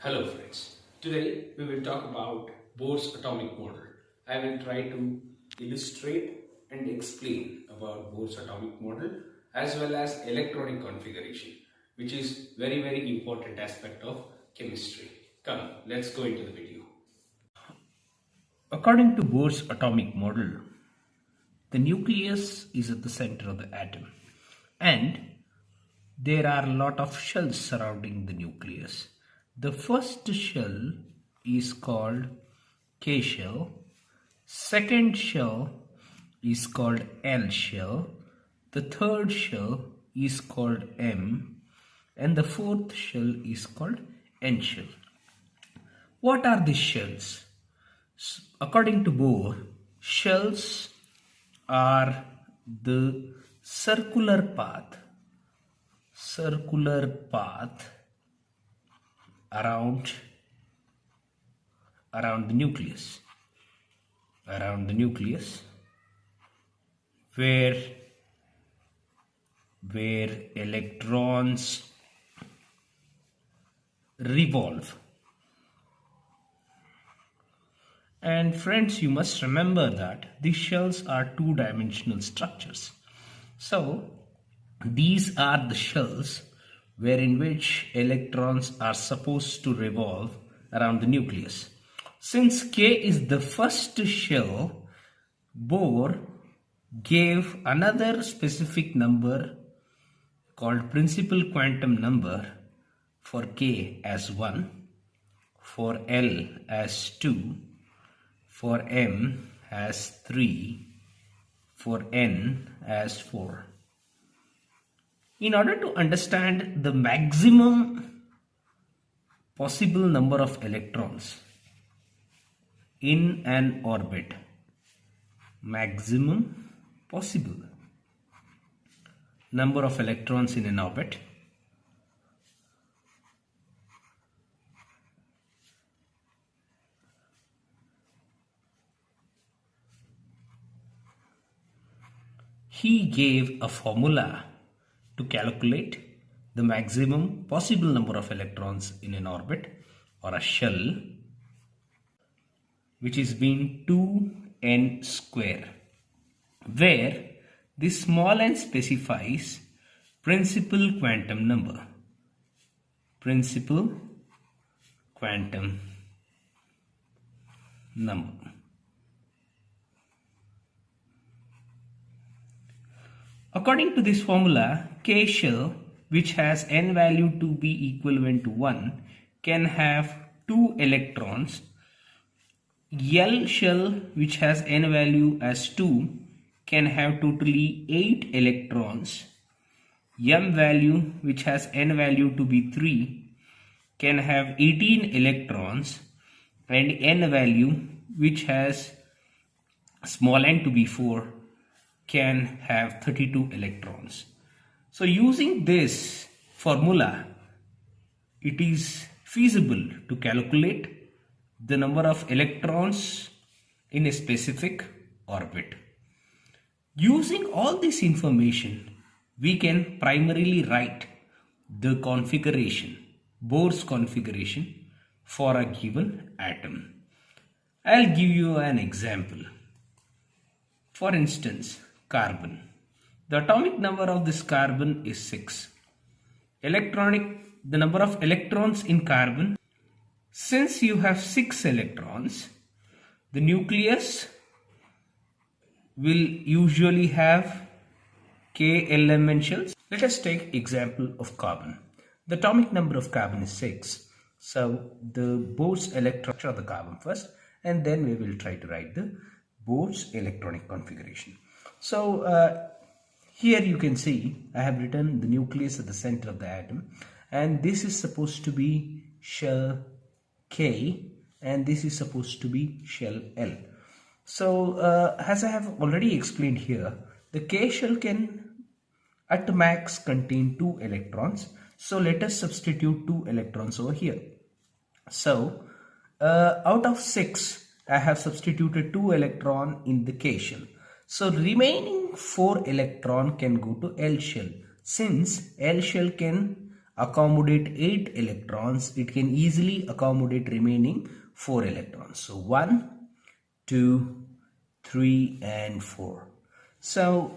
Hello friends, today we will talk about Bohr's atomic model. I will try to illustrate and explain about Bohr's atomic model as well as electronic configuration, which is very important aspect of chemistry. Come, let's go into the video. According to Bohr's atomic model, the nucleus is at the center of the atom and there are a lot of shells surrounding the nucleus. The first shell is called K shell, second shell is called L shell, the third shell is called M, and the fourth shell is called N shell. What are these shells? According to Bohr, shells are the circular path around the nucleus where electrons revolve. And friends, you must remember that these shells are two-dimensional structures. So these are the shells in which electrons are supposed to revolve around the nucleus. Since K is the first shell, Bohr gave another specific number called principal quantum number for K as 1, for L as 2, for M as 3, for N as 4. In order to understand the maximum possible number of electrons in an orbit, maximum possible number of electrons in an orbit, he gave a formula to calculate the maximum possible number of electrons in an orbit or a shell, which is being 2n square, where this small n specifies principal quantum number. According to this formula, K shell, which has n value to be equivalent to 1, can have 2 electrons. L shell, which has n value as 2, can have totally 8 electrons. M value, which has n value to be 3, can have 18 electrons. And N value, which has small n to be 4, can have 32 electrons. So using this formula, it is feasible to calculate the number of electrons in a specific orbit. Using all this information, we can primarily write the configuration, Bohr's configuration for a given atom. I'll give you an example. For instance, carbon. The atomic number of this carbon is 6. The number of electrons in carbon, since you have 6 electrons, the nucleus will usually have K element shells. Let us take example of carbon. The atomic number of carbon is 6. So the Bohr's electron structure of the carbon first, and then we will try to write the Bohr's electronic configuration. So here you can see I have written the nucleus at the center of the atom, and this is supposed to be shell K and this is supposed to be shell L. So as I have already explained here, the K shell can at max contain 2 electrons. So let us substitute 2 electrons over here. So out of 6, I have substituted 2 electron in the K shell. So remaining 4 electron can go to L shell, since L shell can accommodate 8 electrons, it can easily accommodate remaining 4 electrons. So 1, 2, 3 and 4. So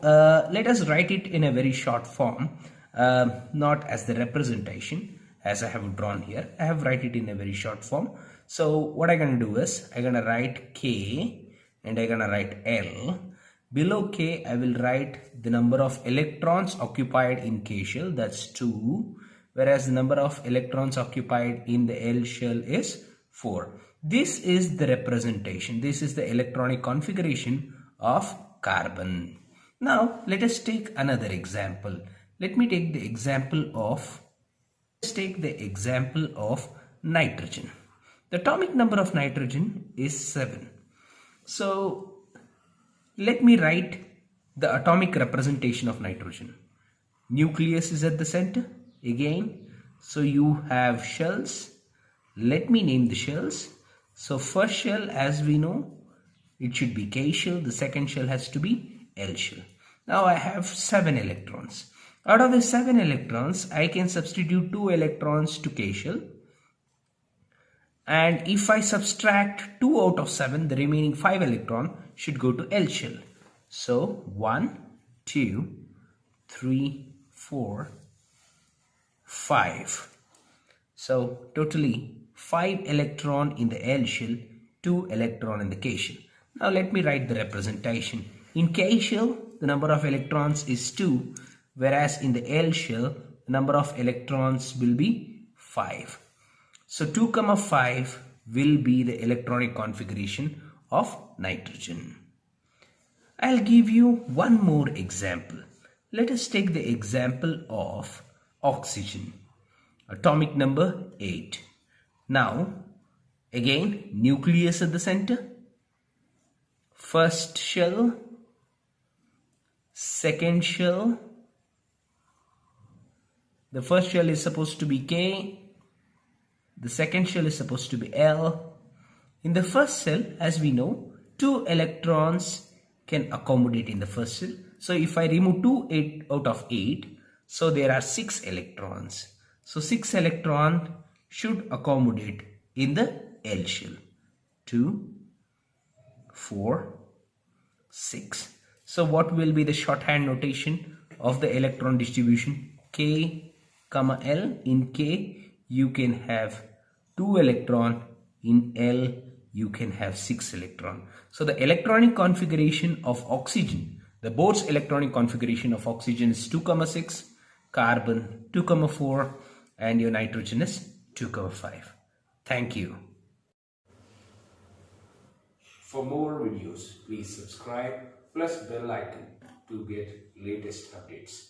let us write it in a very short form, not as the representation as I have drawn here. I have write it in a very short form. So what I'm going to do is I'm going to write K and I'm going to write L. Below K I will write the number of electrons occupied in K shell, that's 2, whereas the number of electrons occupied in the L shell is 4. This is the representation. This is the electronic configuration of carbon. Now let us take another example. Let me take the example of nitrogen. The atomic number of nitrogen is 7. So let me write the atomic representation of nitrogen. Nucleus is at the center again. So you have shells. Let me name the shells. So first shell, as we know, it should be K shell. The second shell has to be L shell. Now I have 7 electrons. Out of the 7 electrons, I can substitute 2 electrons to K shell. And if I subtract 2 out of 7, the remaining 5 electron should go to L shell. So 1, 2, 3, 4, 5. So totally 5 electron in the L shell, 2 electron in the K shell. Now let me write the representation. In K shell, the number of electrons is 2, whereas in the L shell, the number of electrons will be 5. So 2, 5 will be the electronic configuration of nitrogen. I'll give you one more example. Let us take the example of oxygen. Atomic number 8. Now, again, nucleus at the center. First shell, second shell. The first shell is supposed to be K. The second shell is supposed to be L. In the first cell, as we know, 2 electrons can accommodate in the first cell. So if I remove 2 out of 8, so there are 6 electrons. So 6 electrons should accommodate in the L shell. 2, 4, 6. So what will be the shorthand notation of the electron distribution? K, L. In K, you can have 2 electron. In L, you can have 6 electron. So the electronic configuration of oxygen, the Bohr's electronic configuration of oxygen is 2, 6, carbon 2, 4, and your nitrogen is 2, 5. Thank you. For more videos, please subscribe plus bell icon to get latest updates.